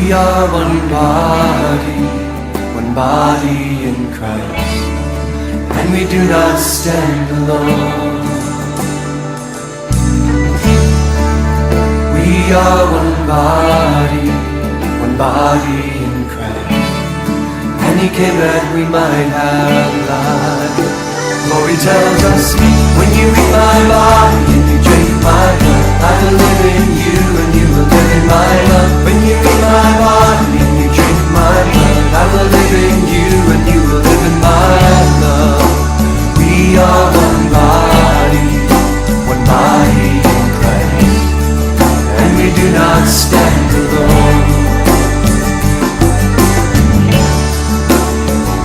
We are one body in Christ, and we do not stand alone. We are one body in Christ, and He came that we might have life. For He tells us, when you eat my body and you drink my blood, I will live in you and you will live in my love. When you eat my body and you drink my blood, I will live in you and you will live in my love. We are one body in Christ, and we do not stand alone.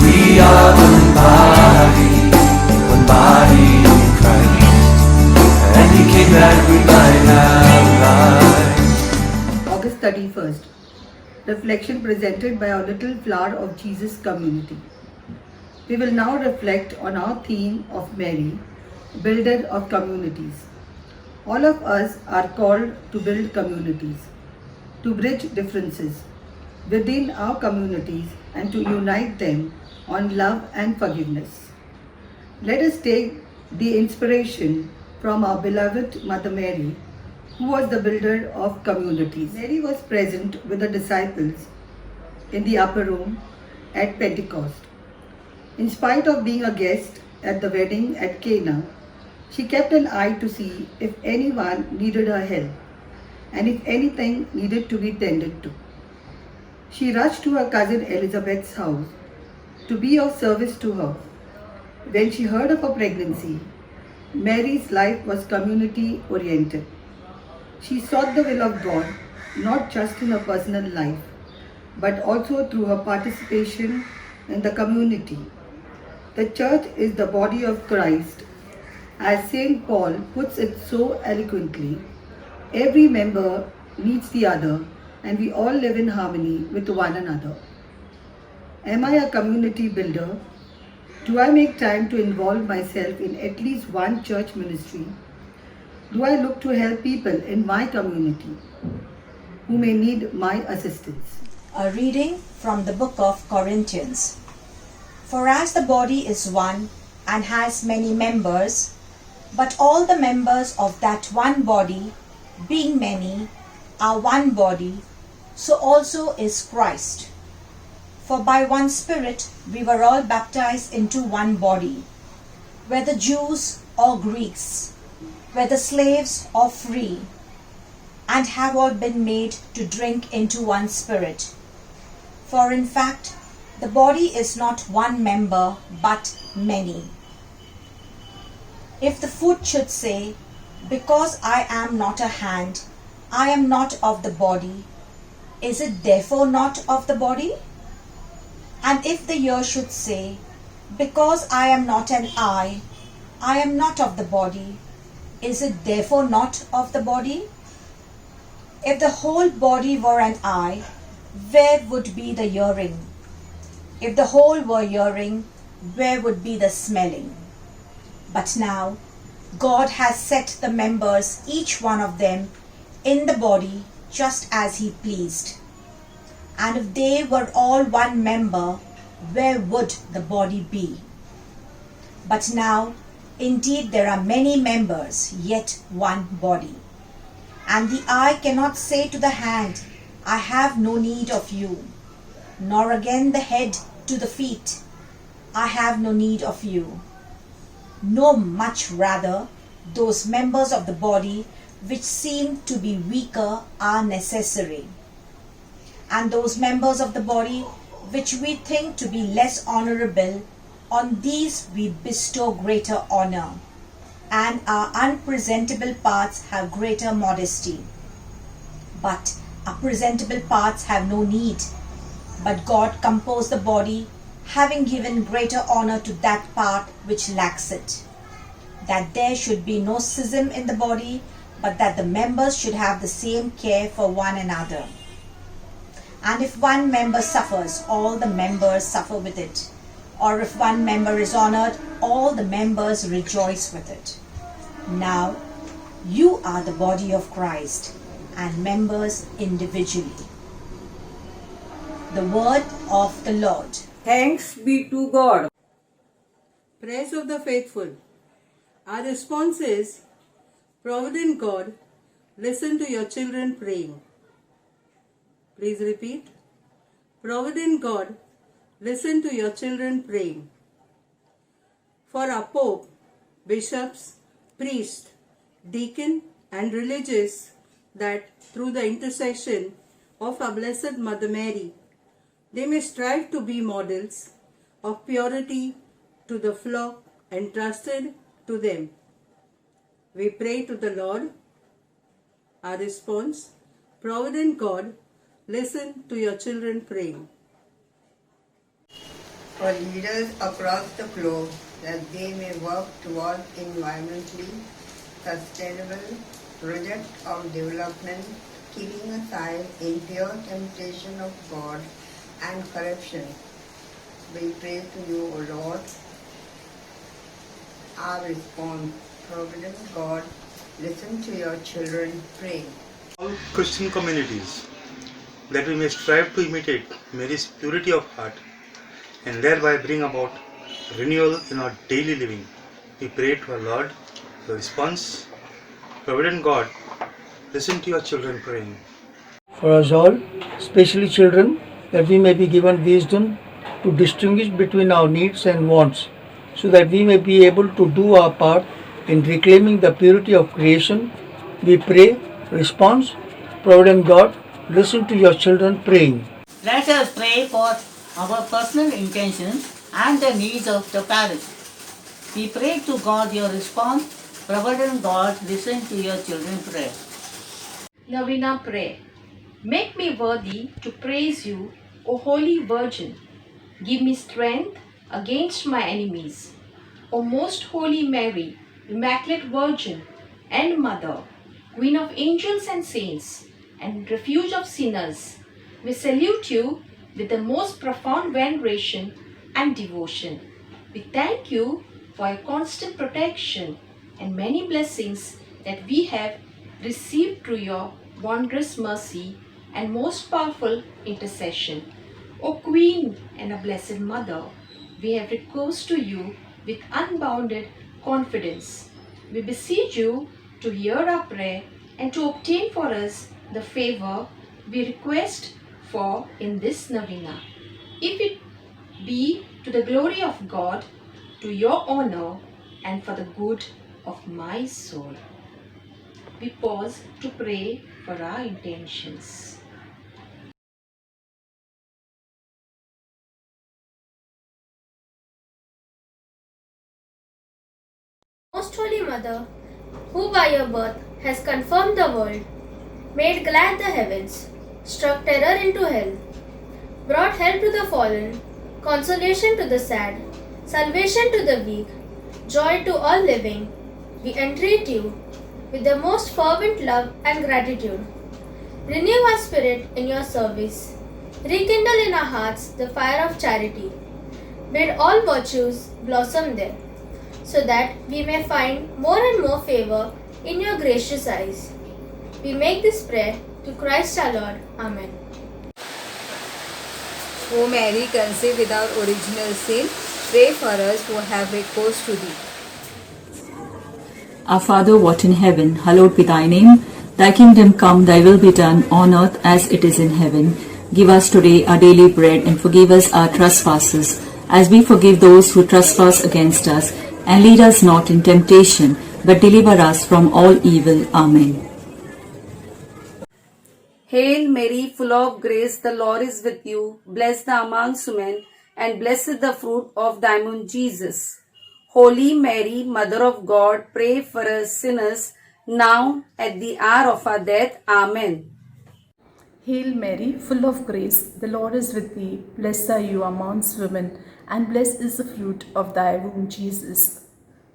We are one body in Christ, and He came that we might have life. August 31st. Reflection presented by our Little Flower of Jesus community. We will now reflect on our theme of Mary, builder of communities. All of us are called to build communities, to bridge differences within our communities and to unite them on love and forgiveness. Let us take the inspiration from our beloved Mother Mary, who was the builder of communities. Mary was present with the disciples in the upper room at Pentecost. In spite of being a guest at the wedding at Cana, she kept an eye to see if anyone needed her help and if anything needed to be tended to. She rushed to her cousin Elizabeth's house to be of service to her. When she heard of her pregnancy, Mary's life was community-oriented. She sought the will of God, not just in her personal life, but also through her participation in the community. The church is the body of Christ. As St. Paul puts it so eloquently, every member needs the other, and we all live in harmony with one another. Am I a community builder? Do I make time to involve myself in at least one church ministry? Do I look to help people in my community who may need my assistance? A reading from the book of Corinthians. For as the body is one and has many members, but all the members of that one body, being many, are one body, so also is Christ. For by one Spirit we were all baptized into one body, whether Jews or Greeks, whether slaves or free, and have all been made to drink into one Spirit. For in fact, the body is not one member, but many. If the foot should say, because I am not a hand, I am not of the body, is it therefore not of the body? And if the ear should say, because I am not an eye, I am not of the body, is it therefore not of the body? If the whole body were an eye, where would be the hearing? If the whole were hearing, where would be the smelling? But now, God has set the members, each one of them, in the body just as He pleased. And if they were all one member, where would the body be? But now, indeed, there are many members, yet one body. And the eye cannot say to the hand, I have no need of you, nor again the head to the feet, I have no need of you. No, much rather, those members of the body which seem to be weaker are necessary. And those members of the body which we think to be less honorable, on these we bestow greater honor, and our unpresentable parts have greater modesty. But our presentable parts have no need, but God composed the body, having given greater honor to that part which lacks it, that there should be no schism in the body, but that the members should have the same care for one another. And if one member suffers, all the members suffer with it. Or if one member is honored, all the members rejoice with it. Now, you are the body of Christ and members individually. the word of the Lord. Thanks be to God. Prayers of the faithful. Our response is, Provident God, listen to your children praying. Please repeat. Provident God, listen to your children praying. For our Pope, bishops, priests, deacon and religious, that through the intercession of our Blessed Mother Mary, they may strive to be models of purity to the flock entrusted to them. We pray to the Lord. Our response, Provident God, listen to your children praying. For leaders across the globe, that they may work toward environmentally sustainable project of development, keeping aside impure temptation of God and corruption. We pray to you, O Lord. Our response, Provident God, listen to your children praying. All Christian communities, that we may strive to imitate Mary's purity of heart and thereby bring about renewal in our daily living. We pray to our Lord. The response, Provident God, listen to your children praying. For us all, especially children, that we may be given wisdom to distinguish between our needs and wants, so that we may be able to do our part in reclaiming the purity of creation. We pray. Response, Provident God, listen to your children praying. Let us pray for our personal intentions and the needs of the parish. We pray to God your response. Provident God, listen to your children's prayer. Novena prayer. Make me worthy to praise you, O Holy Virgin. Give me strength against my enemies. O Most Holy Mary, Immaculate Virgin and Mother, Queen of angels and saints, and refuge of sinners, we salute you with the most profound veneration and devotion. We thank you for your constant protection and many blessings that we have received through your wondrous mercy and most powerful intercession. O Queen and a Blessed Mother, we have recourse to you with unbounded confidence. We beseech you to hear our prayer and to obtain for us the favor we request for in this novena. If it be to the glory of God, to your honor, and for the good of my soul. We pause to pray for our intentions. Most Holy Mother, who by your birth has confirmed the world, made glad the heavens, struck terror into hell, brought help to the fallen, consolation to the sad, salvation to the weak, joy to all living, we entreat you with the most fervent love and gratitude. Renew our spirit in your service, rekindle in our hearts the fire of charity, bid all virtues blossom there, so that we may find more and more favor in your gracious eyes. We make this prayer to Christ our Lord. Amen. O Mary, conceived without original sin, pray for us who have recourse to thee. Our Father, who art in heaven, hallowed be thy name. Thy kingdom come, thy will be done on earth as it is in heaven. Give us today our daily bread and forgive us our trespasses, as we forgive those who trespass against us. And lead us not in temptation, but deliver us from all evil. Amen. Hail Mary, full of grace, the Lord is with you. Blessed amongst women, and blessed the fruit of thy womb, Jesus. Holy Mary, Mother of God, pray for us sinners, now at the hour of our death. Amen. Hail Mary, full of grace, the Lord is with thee. Blessed are you amongst women, and blessed is the fruit of thy womb, Jesus.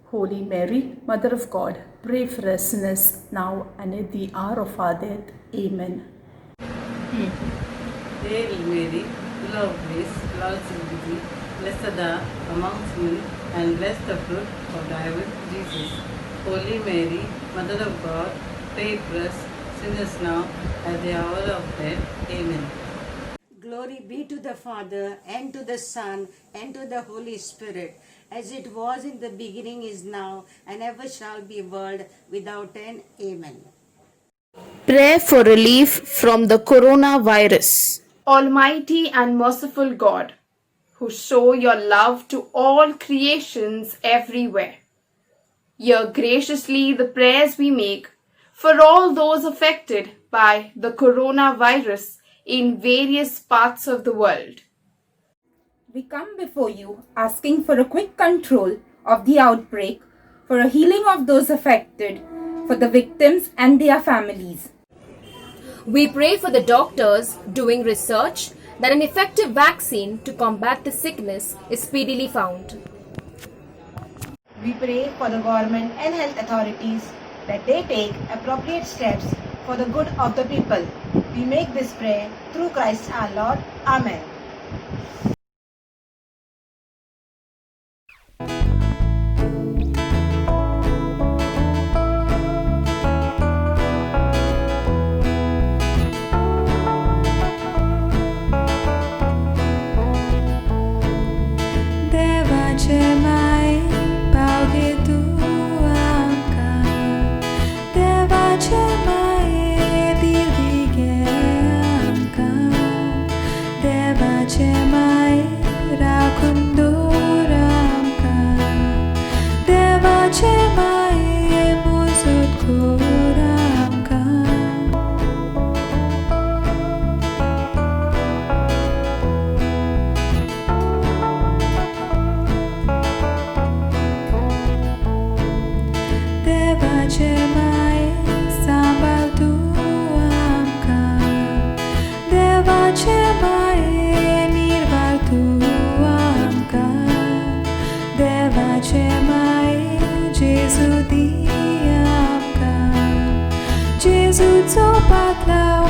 Holy Mary, Mother of God, pray for us sinners, now and at the hour of our death. Amen. Hail Mary, full of grace, the Lord is with thee. Blessed are amongst women, and blessed the fruit of thy womb, Jesus. Holy Mary, Mother of God, pray for us sinners now at the hour of death. Amen. Glory be to the Father, and to the Son, and to the Holy Spirit, as it was in the beginning, is now, and ever shall be, world without end. Amen. Prayer for relief from the coronavirus. Almighty and merciful God, who show your love to all creations everywhere, hear graciously the prayers we make for all those affected by the coronavirus in various parts of the world. We come before you asking for a quick control of the outbreak, for a healing of those affected, for the victims and their families. We pray for the doctors doing research that an effective vaccine to combat the sickness is speedily found. We pray for the government and health authorities that they take appropriate steps for the good of the people. We make this prayer through Christ our Lord. Amen. Jesu, so patla